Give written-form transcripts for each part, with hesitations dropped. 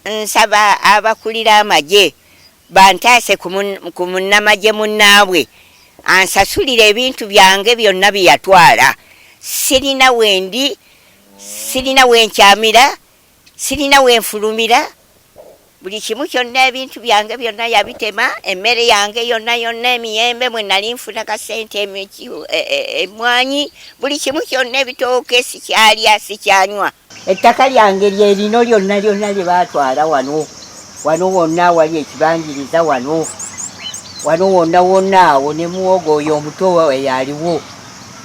nsaba abakulira amagye bantaase ku munnamagye munnaabwe ansasulira ebintu byange byonna bye yatwala. Sirina wendi, sirina wenkyamira, sirina wenfulumira. Buli kimu kyonna ebintu byange byonna yabitema. Emmere yange yonna emiyembe mwe nali nfuna kasente emmwanyi, buli kimu kyonna ebitooke sikyalya sikyanywa. Ettaka lyange lyerino lyonna lye baatwala wano wonna wali ekibanjiriza wano wonna awo ne muwogo oyo omuto yaliwo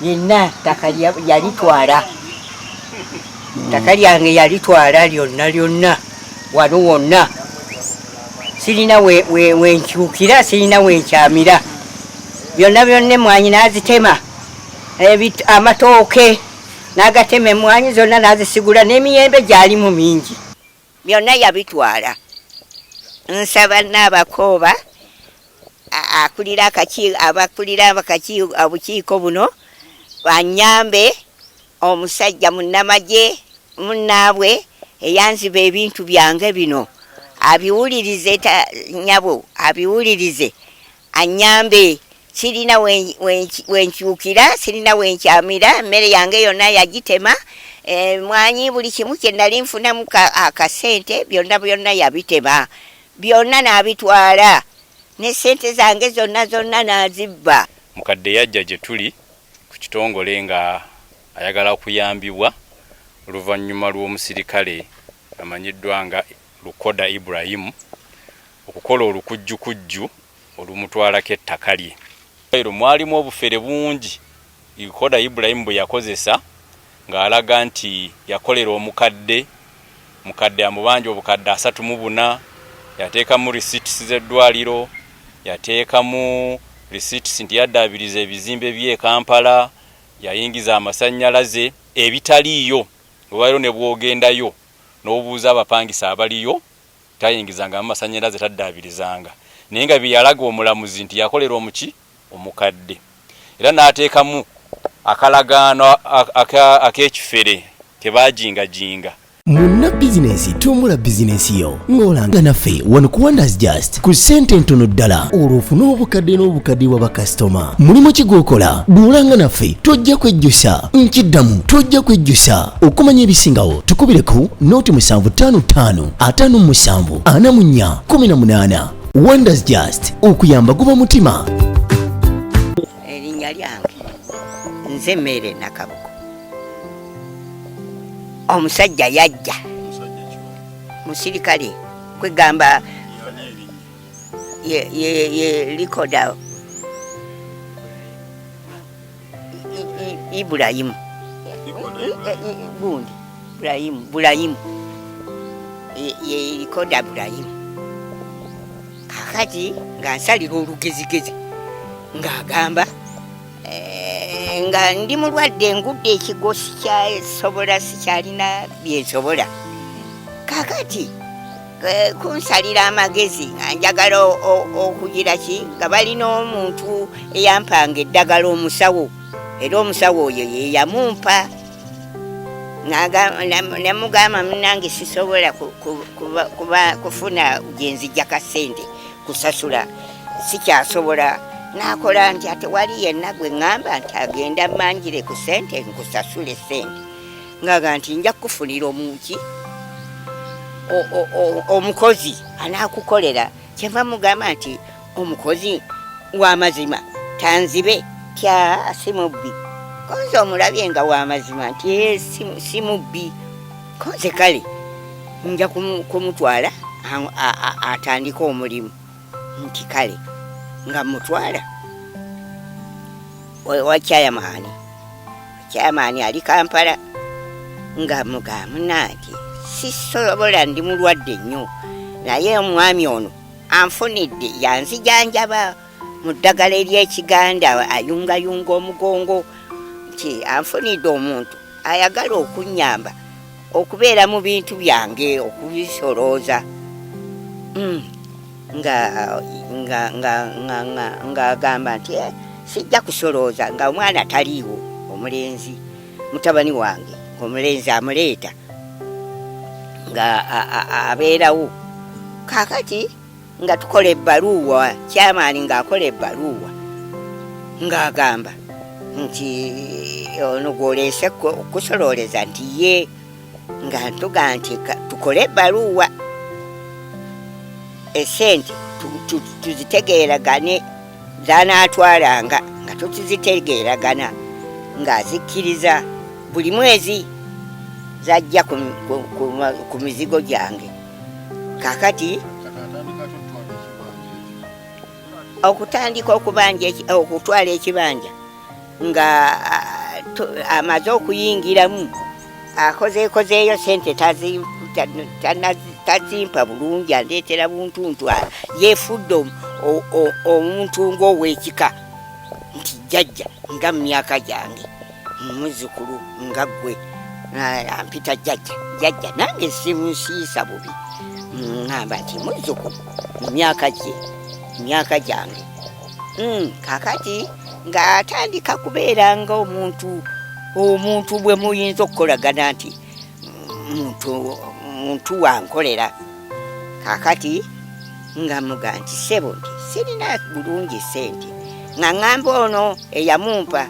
yenna ttaka yalitwala. Ettaka lyange yalitwala lyonna wano wonna. Sirina wenkyukira, sirina wenkyamira. Byonna emmwanyi n'azitema, amatooke n'agatema, emmwanyi zonna n'azisigula, n'emiyembe gyalimu mingi byonna yabitwala. Nsaba n'abakooba abakulira obukiiko buno banyambe omusajja munnamagye munnaabwe eyanziba ebintu byange bino, abiwulirize nyabo, abiwulirize anyambe. Sirina wenkyukira, sirina wenkyamira. Emmere yange yonna yagitema, mwanyi buli kimu kye nali nfunamu akasente byonna yabitema, byonna n'abitwala, ne sente zange zonna n'azibba. Mukadde yajja gye tuli ku kitongole nga ayagala kuyambibwa oluvannyuma lw'omusirikale amanyiddwa nga Lukoda Ibrahim okukola olukujjukujju olumutwalako ettaka lye. Ero mwalimu obufere bungi Lukoda Ibrahim bwe yakozesa ng'alaga nti yakolera omukadde amubanja obukadde 34, yateekamu receipts z'eddwaliro, yateekamu receipts nti yaddaabiriza ebizimbe by'e Kampala, yayingiza amasannyalaze ebitaliiyo. Olwaliro ne bwogendayo n'obuuza abapangisa abaliyo tayingizanga amasannyalaze, taddaabirizanga. Naye nga bye yalaga omulamuzi nti yakolera omukadde. Era n'ateekamu akalagaano ak'ekifere ke baajingajinga. Munna bizinesi tumbula bizinesi yo ng'olanga naffe wano ku Wonders Just ku ssente ntono ddala olw'ofuna n'obukadde wa bakasitoma. Mulimu kigokola duulanga naffe tojja kwejjusa, nkiddamu tojja kwejjusa. Okumanya ebisingawo tukubire ku noti 755 57 44 18. Wonders Just okuyamba guba mutima. Erinnya lyange nze Mmere Nakabugo. Omusajja yajja musirikale kwegamba ye Lukoda Ibrahim gundi Ibrahim ye Lukoda Ibrahim. Kakati nga nsalira olugezigezi ng'agamba nga ndi mulwadde ngudde ekigo sikyalina byensobola. Kakati kunsalira amagezi njagala okugira ki nga balina omuntu eyampanga eddagala omusawo, era omusawo oyo ye yamumpa. Namugamba munange sisobola kufuna gyenzijja kasente kusasula, sikyasobola. Nakola nti ate wali yenna gwe ngamba nti agenda manjire ku sente nkusasule sente. Ngaga nti nja kufunira omuki omukozi anakukolera. Kyeva mugamba nti omukozi w'amazima tanzibe tya simubbi. Konze omulabye nga w'amazima nti simubbi. Konze kale nja kumutwala atandika omulimu. Nti kale nga mutwala wa Chairman ali Kampala nga mugamu nati sisobola ndi mulwadde nnyo, naye omwami ono anfunidde yanzijanjaba mu ddagala ery'Ekiganda ayungayunga omugongo nti anfunidde omuntu ayagala okunnyamba okubeera mu bintu byange okubisolooza. nga agamba nti sijja kusolooza nga omwana taliiwo, omulenzi mutabani wange omulenzi amuleeta nga abeerawo kakati nga tukola ebbaluwa kyamaani ng'akola ebbaluwa ng'agamba nti ono gwoleese okusololeza nti ye nga ntuga nti tukole ebbaluwa esente tuzitegeeragane zanaatwalanga nga tutuzitegeeragana ng'azikkiriza buli mwezi zajja ku mizigo gyange kakati okutandika okutwala ekibanja nga amaze okuyingiramu akozeeyo sente tazimpa bulungi andeetera buntuntu yeefudde omuntu ng'ow'ekika nti jjajja nga mu myaka gyange muzzukulu nga ggwe ampita jjajja nange simunsiisa bubi ŋŋamba nti muzzukulu mu myaka gyange kakati ng'atandika kubeera nga omuntu bwe muyinza okukolagana nti muntu wankolera kakati nga muga nti sebo nti sirina bulungi sente nga ŋŋamba ono eyamumpa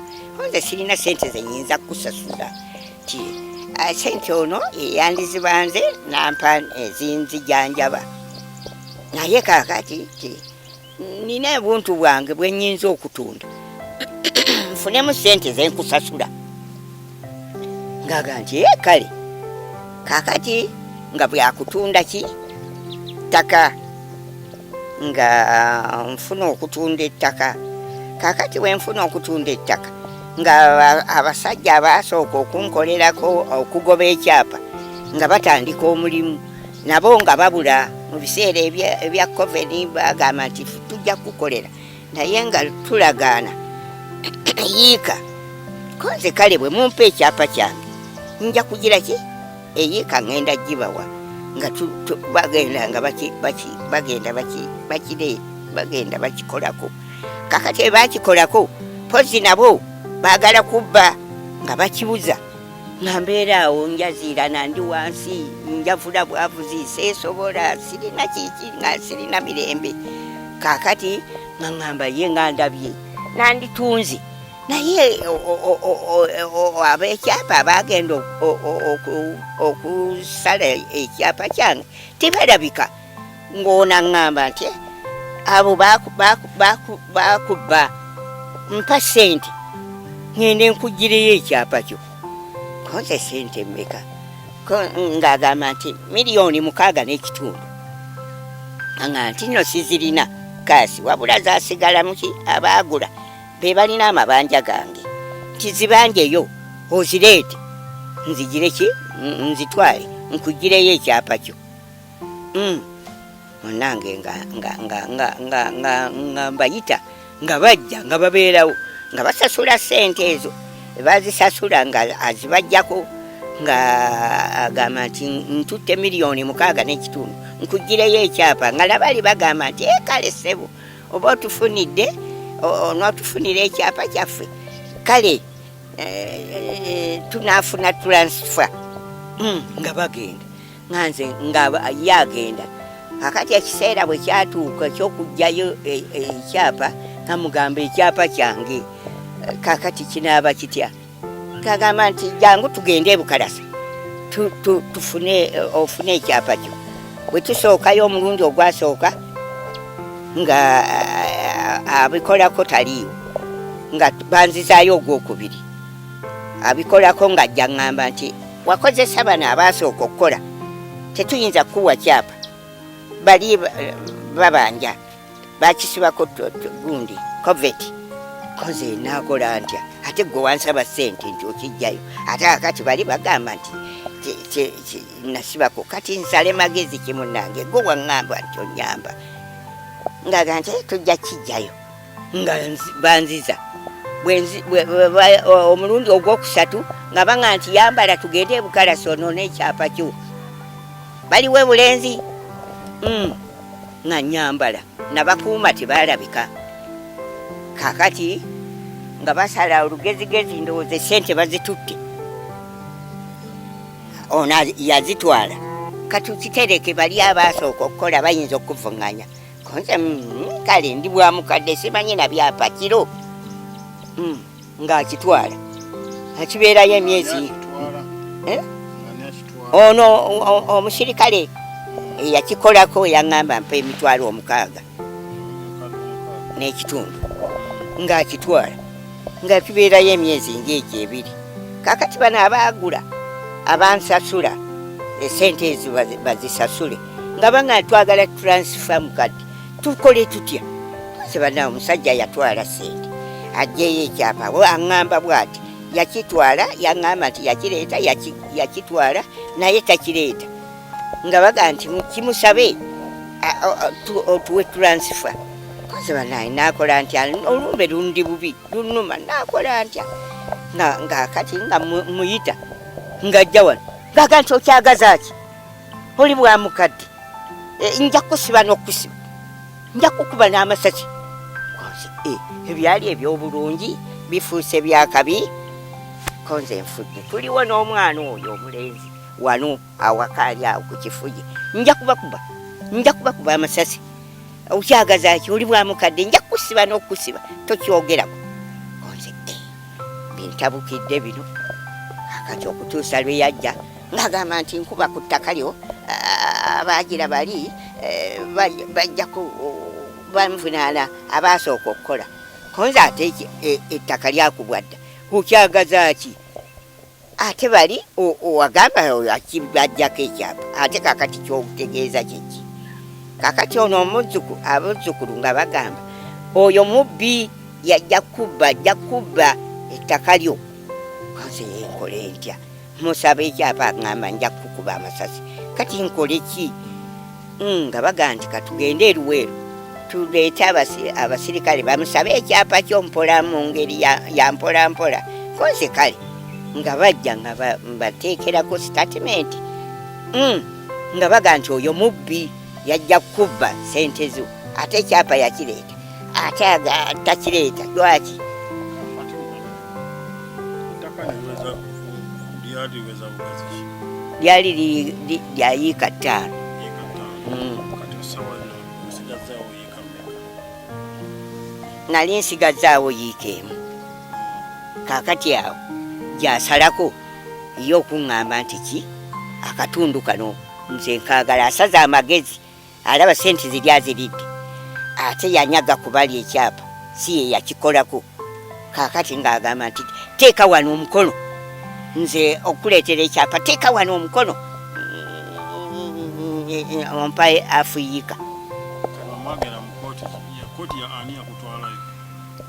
nze sirina sente zenyinza kusasula ti sente ono eyandizibanze nampa ezinzijanjaba naye kakati ti nina obuntu bwange bwenyinza okutunda nfunemu sente zenkusasula ngaga nti kale kakati nga bwakutunda ki ttaka nga nfuna okutunda ettaka kakati wenfuna okutunda ettaka nga abasajja abasooka okunkolerako okugoba ekyapa nga batandika omulimu nabo nga babula mu biseera ebya covid bagamba nti tujja kukolera naye nga tulagaana eyiika konze kale bwe mumpa ekyapa kyange nja kugira ki eyiika ŋŋenda gibawa nga bagenda bakikolako kakati ebakikolako pozi nabo baagala kubba nga bakibuza nga mbeeraawo njaziirana ndi wansi njavula bwavuzi seesobola sirina kiki nga sirina mirembe kakati nga ŋŋamba ye nga ndabye nanditunzi naye abekyapa abagenda okusala ekyapa kyange tebalabika ng'ona ŋŋamba nti abo bakubba mpa sente ŋŋende nkugireyo ekyapa kyo konze sente mmeka ng'agamba nti $6,600,000 nga nti no sizirina kaasi wabula zasigala muki abaagula be balina amabanja gange nti zibanjeyo ozireete nzigire ki nzitwale nkugireyo ekyapa kyo munange nga mbayita nga bajja nga babeerawo nga basasula sente ezo bazisasula nga azibajjako nga agamba nti ntutte $6,600,000 nkugireyo ekyapa nga labali bagamba nti kale ssebo oba otufunidde onootufunira ekyapa kyaffe kale tunaafuna transfer nga bagenda nganze nga ye agenda akati ekiseera bwe kyatuuka ekyokugjayo ekyapa namugamba ekyapa kyange kakati kinaaba kitya kagamba nti jangu tugende ebukalasa ofune ekyapa kyo bwe tusookayo omulundi ogwasooka nga abikolako taliiwo nga banzizaayo ogwokubiri abikolako nga ajja ŋŋamba nti wakozesa bano abasooka okukola tetuyinza kukuwa kyapa bali babanja bakisibako gundi covid koze nakola ntya ate gwe wansaba sente nti okijjayo ate akati bali bagamba nti nasibako kati nsale magezi kimunange gwe waŋŋamba nti onyamba ngaga nti tujja kijjayo nga banziza omulundi ogwokusatu nga banga nti yambala tugende ebukalasi onoona ekyapa kyo baliwe bulenzi nga nyambala nabakuuma tebalabika kakati nga basala olugezigezi ndowooza esente bazitutte ono yazitwala katukitereke bali abasooka okukola bayinza okuvunganya konze kale ndi bwa mukadde simanyi na byapa kiro ng'akitwala akibeerayo emyezi ono omusirikale yakikolako yaŋŋamba mpa emitwalo 6 n'ekitundu ng'akitwala nga kibeerayo emyezi ng'egyo 2 kakati bano abaagula abansasula esente ezo bazisasule nga banga twagala transfer mukadde tukole tutya sebana omusajja yatwala sente ajjeyo ekyapa aŋŋamba bw'ati yakitwala yaŋŋamba nti yakireeta yakitwala naye takireeta nga baga nti kimusabe otuwe transfer sebanaye nakola ntya olumbe lundi bubi lunuma nakola ntya nga kati nga muyita ng'ajja wano ngaga nti okyagaza ki oli bwa mukadde nja kusiba n'okusiba nja kukuba n'amasasi ebyali eby'obulungi bifuuse byakabi konze nfudde tuliwo n'omwana oyo omulenzi wano awakaali awo ku kifuye nja kubakuba amasasi okyagaza ki oli bwa mukadde nja kusiba n'okusiba tokyogerako konze bintabukidde bino akati okutuusa lwe yajja ng'agamba nti nkuba ku ttaka lyo abaagira bali bajja banvunaana abaasooka okukola konze ate ettaka lyakubwa dda okyagaza ki ate bali owagamba bajjako ekyapa ate kakati kyokutegeeza kiki kakati ono abazzukulu nga bagamba oyo mubbi yajja kubba ettaka lyo konze yenkole ntya musaba ekyapa ngamba nja kukuba amasasi kati nkole ki nga baga nti katugende eruweero tuleete abasirikale bamusabe ekyapa kyompola mu ngeri ya mpolampola konse kale nga bajja nga bateekerako statement nga baga nti oyo mubbi yajja kubba sente zo ate ekyapa yakireeta ate takireeta lwaki lyali lyayiika 5 nali nsigazaawo yiika emu kakati awo gyasalako yo okuŋŋamba nti ki akatundu kano nze nkaagala asaza amagezi alaba sente ziri aziridde ate yanyaga kubali ekyapa si ye yakikolako kakati ng'agamba nti teeka wano omukono nze okuleetera ekyapa teeka wano omukono ompa afuyiika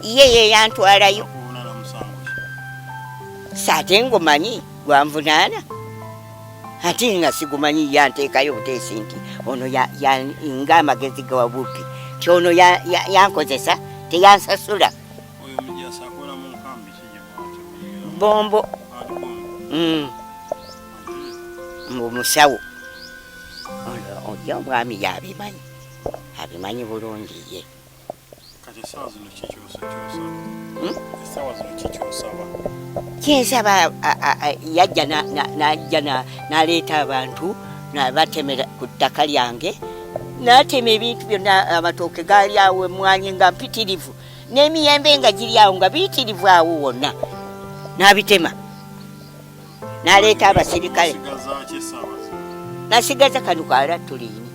ye yantwalayo saate ngomanyi lwanvunaana ate nga sigumanyi yanteekayo buteesi nti ono ng'amagezi gawabuppi ti ono yankozesa teyansasula bombo omusawo oyo omwami yabimanyi abimanyi bulungi ye kyensaba yajja n'aleeta abantu nabatemera ku ttaka lyange n'atema ebintu byonna amatooke gaali awo emwanyi nga mpitirivu n'emiyembe nga giri awo nga biyitirivu awo wonna n'abitema n'aleeta abasirikale nasigaza kano kaala tuliini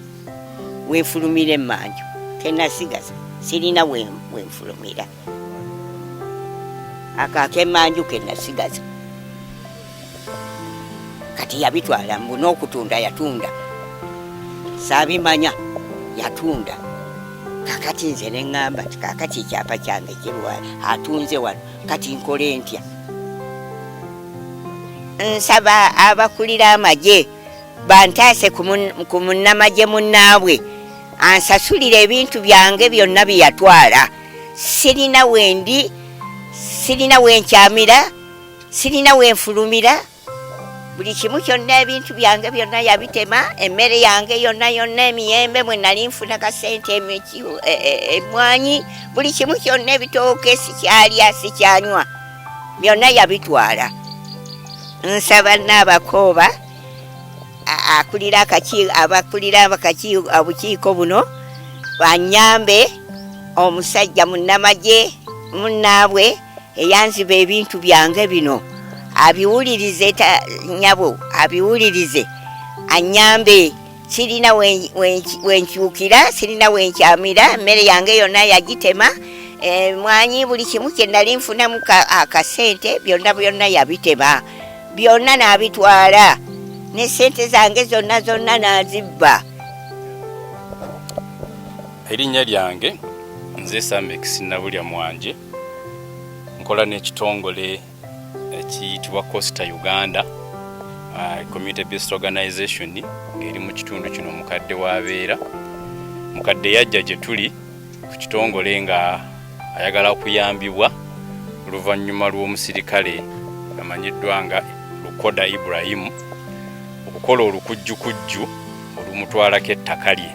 wenfulumira emmanju kenasigaza sirina wenfulumira akakemmanju kenasigaza kati yabitwala mbu n'okutunda yatunda saabimanya yatunda kakati nze neŋŋamba nti kakati ekyapa kyange kirwa atunze wano kati nkole ntya nsaba abakulira amagye bantaase ku munnamagye munnaabwe ansasulira ebintu byange byonna bye yatwala sirina wendi sirina wenkyamira sirina wenfulumira buli kimu kyonna ebintu byange byonna yabitema emmere yange yonna emiyembe mwe nali nfuna kasente emwanyi buli kimu kyonna ebitooke sikyalya sikyanywa byonna yabitwala nsaba n'abakooba akulira abakulira obukiiko buno banyambe omusajja munnamagye munnaabwe eyanziba ebintu byange bino abiwulirize nyabo abiwulirize anyambe sirina wenkyukira sirina wenkyamira emmere yange yonna yagitema mwanyi buli kimu kye nali nfunamu akasente byonna yabitema byonna n'abitwala ne sente zange zonna n'azibba. Erinnya lyange nze Samex Nabulya Mwanje nkola n'ekitongole ekiyitibwa Costa Uganda Community Based Organization ng'eri mu kitundu kino mukadde w'abeera. Mukadde yajja gye tuli ku kitongole nga ayagala kuyambibwa oluvannyuma lw'omusirikale amanyiddwa nga Lukoda Ibrahim okukola olukujjukujju olumutwalako ettaka lye.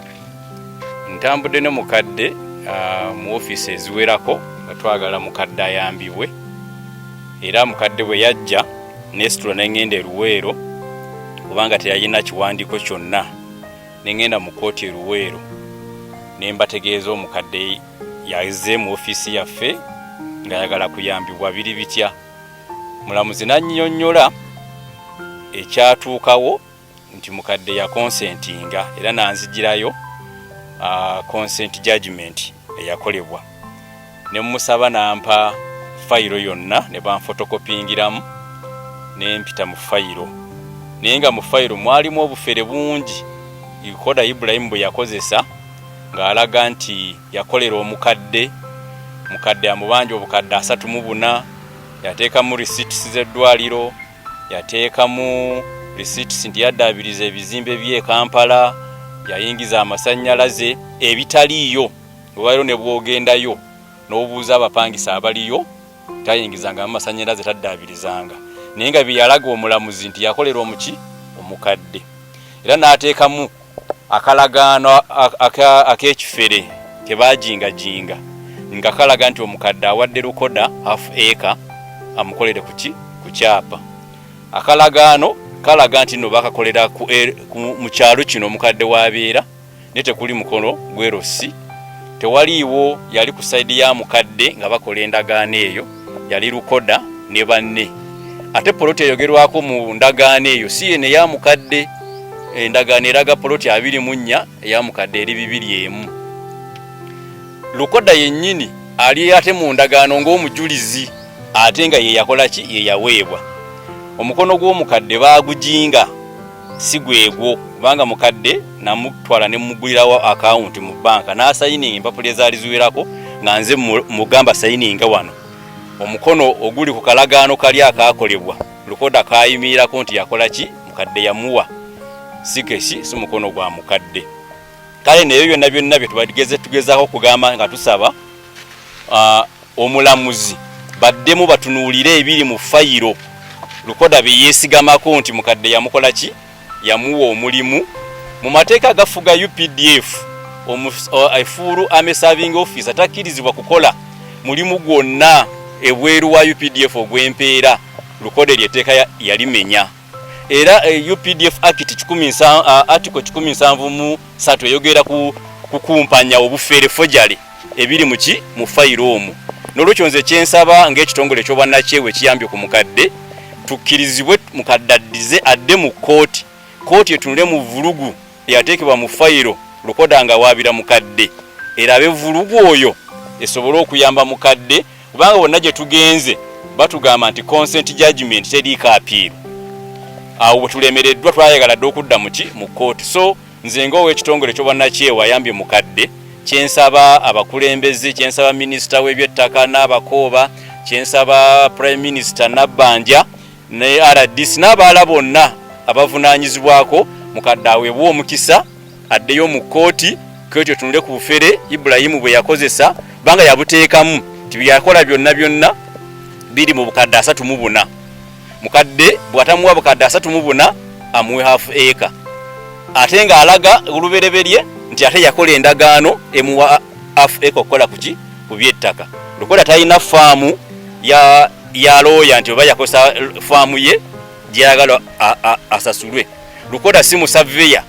Ntambudde ne mukadde mu ofiisi eziwerako nga twagala mukadde ayambibwe, era mukadde bwe yajja nesitula n'engenda e Luweero kubanga teyalina kiwandiiko kyonna, n'engenda mu kkooti e Luweero ne mbategeeza omukadde yazze mu ofiisi yaffe ng'ayagala kuyambibwa biri bitya. Mulamuzi n'annyonnyola ekyatuukawo nti mukadde ya consentinga era nanzigirayo consent judgment eyakolebwa. Ne musaba nampa fayiro yonna ne banfotokopingiramu ne mpita mu fayiro. Naye nga mu fayiro mwalimu obufere bungi Lukoda Ibrahim bwe yakozesa ng'alaga nti yakolera omukadde amubanja obukadde 34, yateekamu receipts z'eddwaliro, yateekamu receipts nti yaddaabiriza ebizimbe by'e Kampala, yayingiza amasannyalaze ebitaliiyo. Olwaliro ne bwogendayo n'obuuza abapangisa abaliyo tayingizanga amasannyalaze taddaabirizanga, naye nga byeyalaga omulamuzi nti yakolera omukadde. Era n'ateekamu akalagaano ak'ekifere ke baajingajinga nga kalaga nti omukadde awadde Lukoda half acre amukolere ku kyapa. Akalagaano kalaga nti no bakakolera mu kyalo kino omukadde w'abeera ne tekuli mukono gwerosi, tewaliiwo yali ku sayidi ya mukadde nga bakola endagaano eyo, yali Lukoda ne banne. Ate poloti eyogerwako mu ndagaano eyo si yene ya mukadde, endagaano eraga poloti 24 eya mukadde eri 201. Lukoda yennyini ali ate mu ndagaano ng'omujulizi ate nga ye yakola ki, ye yaweebwa. Omukono gw'omukadde baagujinga si gwegwo kubanga mukadde namutwala ne mugulirawo akawunti mu banka n'asayininga empapula ezaali ziwerako nga nze mugamba sayininga wano. Omukono oguli ku kalagaano kali akaakolebwa Lukoda kaayimirirako nti yakola ki, mukadde yamuwa, si kesi si mukono gwa mukadde. Kale neyo byonna bye tugezaako kugamba nga tusaba omulamuzi baddemu batunuulire ebiri mu fayiro Lukoda bye yeesigamako nti mukadde yamukola ki, yamuwa omulimu. Mu mateeka agafuga UPDF efuulu ame serving officer takkirizibwa kukola mulimu gwonna ebweru wa UPDF ogw'empeera. Lukoda eryetteeka yalimenya. Era UPDF Act article 173 eyogera ku kukumpanya obufere fojale ebiri mu fayiro omwo. N'olwekyo nze kyensaba ng'ekitongole ky'obwannakyewe kiyambye ku mukadde tukkirizibwe mukadde adde mu kkooti etunule mu vulugu eyateekebwa mu fayiro Lukoda nga waabira mukadde, erabe vulugu oyo esobole okuyamba mukadde kubanga bonna gye tugenze batugamba nti consent judgment teriiko apiiru. Awo bwe tulemereddwa twayagala dde okudda mu kkooti. So nze ng'ow'ekitongole ky'obwannakyewa ayambye mukadde, kyensaba abakulembeze, kyensaba minisita w'ebyettaka n'abakooba, kyensaba prime minister Nabbanja ne RDC n'abalala bonna abavunaanyizibwako mukadde aweebwa omukisa addeyo mu kkooti kwekyo tunule ku bufere Ibrahim bwe yakozesa banga yabuteekamu nti byakola byonna biri mu bukadde 34. Mukadde bwatamuwa bukadde 34 amuwe half acre. Ate nga alaga olubereberye nti ate yakola endagaano emuwa half acre okukola ku byettaka. Lukoda talina faamu ya looya nti oba yakosa faamu ye gyayagala asasulwe. Lukoda si musaveya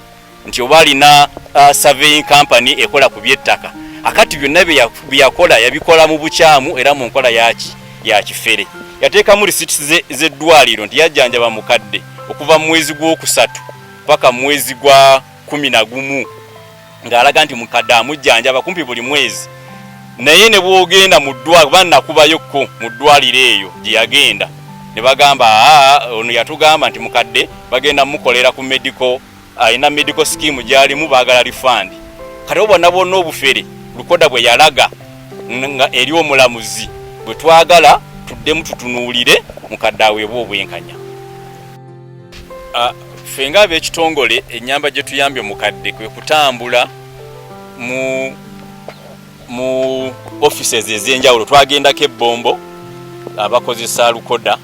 nti oba alina surveying company ekola ku byettaka akati byonna byakola yabikola mu bukyamu era mu nkola ya kifere. Yateekamu receipts z'eddwaliro nti yajjanjaba mukadde okuva mu mwezi gw'okusatu paka mu mwezi gwa 11 ng'alaga nti mukadde amujjanjaba kumpi buli mwezi. Naye ne bwogenda mu ddwaliro bannakubayokko mu ddwaliro eyo gye yagenda ne bagamba ono yatugamba nti mukadde bagenda mukolera ku medical ayina medical scheme gyalimu baagala refund. Kati obona bonna obufere Lukoda bwe yalaga nga eri omulamuzi bwe twagala tuddemu tutunuulire mukadde aweebwa obwenkanya. Ffe nga ab'ekitongole ennyamba gye tuyambye mukadde kwe kutambula mu offices ez'enjawulo. Twagendako ebbombo abakozesa Lukoda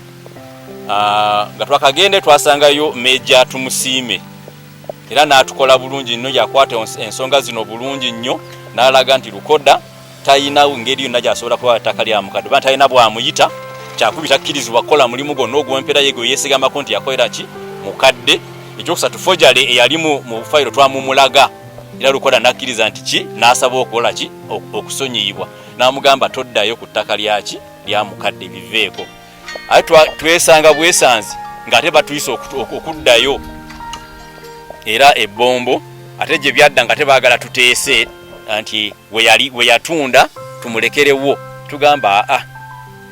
nga twakagende twasangayo Meja Tumusiime era n'atukola bulungi nnyo, yakwata ensonga zino bulungi nnyo n'alaga nti Lukoda talina ngeri yonna gy'asobola kuba ettaka lya mukadde oba talina bw'amuyita kyakubi takkirizibwa kukola mulimu gwonna ogw'empeera ye gwe yeesigamako nti yakolera ki mukadde. Ekyokusatu fojale eyali mu fayiro twamumulaga era Lukoda n'akkiriza nti ki n'asaba okukola ki okusonyiyibwa n'amugamba toddayo ku ttaka lyaki lya mukadde biveeko. Aye twesanga bwesanzi ng'ate batuyisa okuddayo era ebbombo ate gye byadda nga tebaagala tuteese nti we yatunda tumulekerewo. Tugamba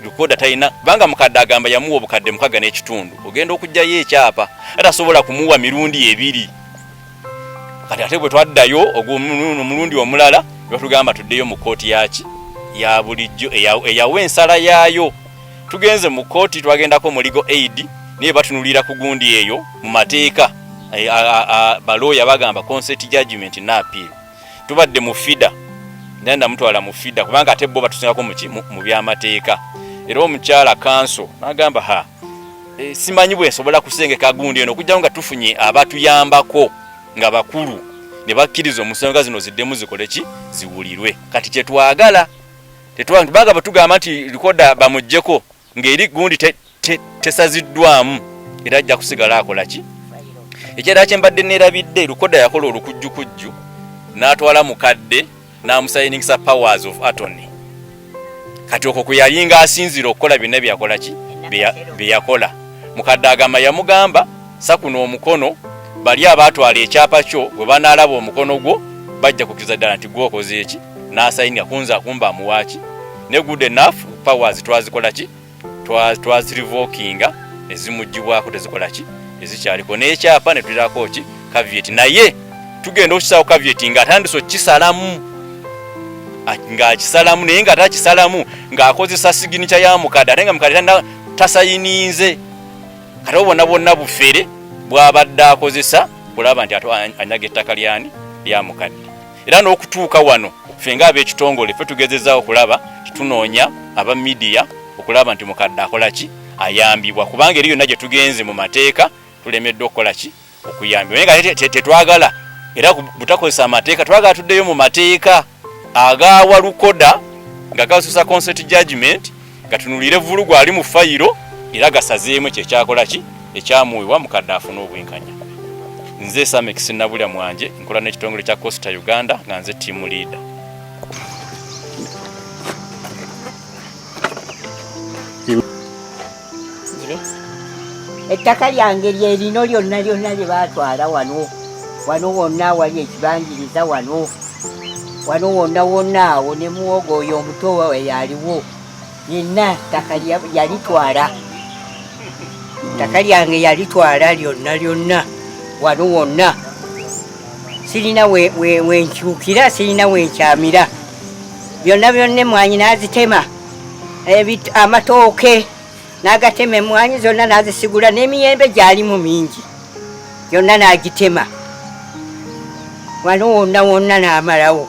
Lukoda talina banga mukadde agamba yamuwa obukadde 6 n'ekitundu ogenda okujjayo ekyapa atasobola kumuwa mirundi 2. Kati ate bwe twaddayo omulundi omulala batugamba tuddeyo mu kooti ya bulijjo eyawa ensala yaayo. Tugenze mu kooti twagendako mu legal aid naye batunulira ku gundi eyo mu mateeka balooya bagamba consent judgment na appeal. Tubadde mu fida nenda mutwala mu fida kubanga ate bo batusingako mu byamateeka. Era omukyala kanso n'agamba simanyi bwe nsobola kusengeka gundi eno okujjawo nga tufunye abatuyambako nga bakulu ne bakkiriza omusonga zino ziddemu zikole ki ziwulirwe. Kati kye twagala tetwanga batugamba nti Lukoda bamuggyeko ng'eri gundi tesaziddwamu era ajja kusigala akola ki. Ekyera kye mbadde neerabidde Lukoda yakola olukujjukujju n'atwala mukadde n'amusayiningisa powers of attorney. Kati okwo kwe yalinga asinzira okukola byonna byakola ki byeyakola. Mukadde agamba yamugamba sakuno omukono bali abaatwala ekyapa kyo bwe banaalaba omukono gwo bajja kukkiriza ddala nti gwokoze eki n'asayininga kunza kumba muwaaki ne good enough powers twazikola ki twazirivokinga ezimugibwako tezikola ki ezikyaliko n'ekyapa ne tulirako ki caveat. Naye tugenda okisaawo caveat nga atandise okisalamu ng'akisalamu naye nga takisalamu ng'akozesa signature ya mukadde ate nga mukadde tasayininze. Kati obona bonna bufere bw'abadde akozesa kulaba nti anyaga ettaka lya mukadde. Era n'okutuuka wano ffe nga ab'ekitongole ffe tugezezaawo okulaba tunoonya aba media okulaba nti mukadde akola ki ayambibwa kubanga eri yonna gye tugenze mu mateeka tulemeddwe okukola ki okuyambibwa. Naye nga tetwagala era butakozesa amateeka twagala tuddeyo mu mateeka agawa Lukoda nga gakozesa consent judgment gatunulire vulugu ali mu fayiro era gasazeemu kyekyakola ki ekyamuweebwa mukadde afuna obwenkanya. Nze Samex Nabulya mwanje nkola n'ekitongole kya Costa Uganda nga nze team leader. Ettaka lyange lyerino lyonna lye baatwala wano wonna wali ekibanjiriza wano wonna awo ne muwogo oyo omuto we yaliwo yenna ettaka yalitwala. Ettaka lyange yalitwala lyonna wano wonna. Sirina wenkyukira sirina wenkyamira byonna emwanyi n'azitema amatooke n'agatema emwanyi zonna n'azisigula n'emiyembe gyalimu mingi yonna n'agitema wano wonna n'amalawo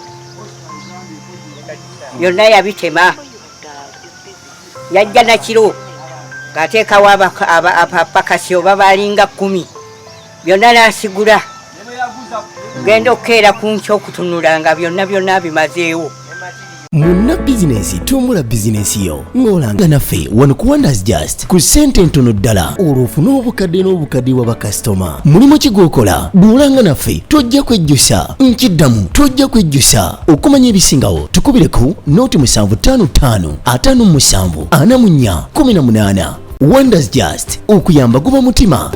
byonna yabitema. Yajja nakiro ng'ateekawo abapakasi oba balinga 10 byonna n'asigula genda okukeera ku nkya okutunula nga byonna bimazeewo. Munna bizinesi tumbula bizinesi yo ng'olanga naffe wano ku Wonders Just ku ssente ntono ddala olw'ofuna obukadde n'obukadde bwa bakasitoma. Mulimu ki gw'okola? Duulanga naffe tojja kwejjusa. Nkiddamu tojja kwejjusa. Okumanya ebisingawo tukubire ku nooti 755 57 44 18. Wonders Just okuyamba guba mutima.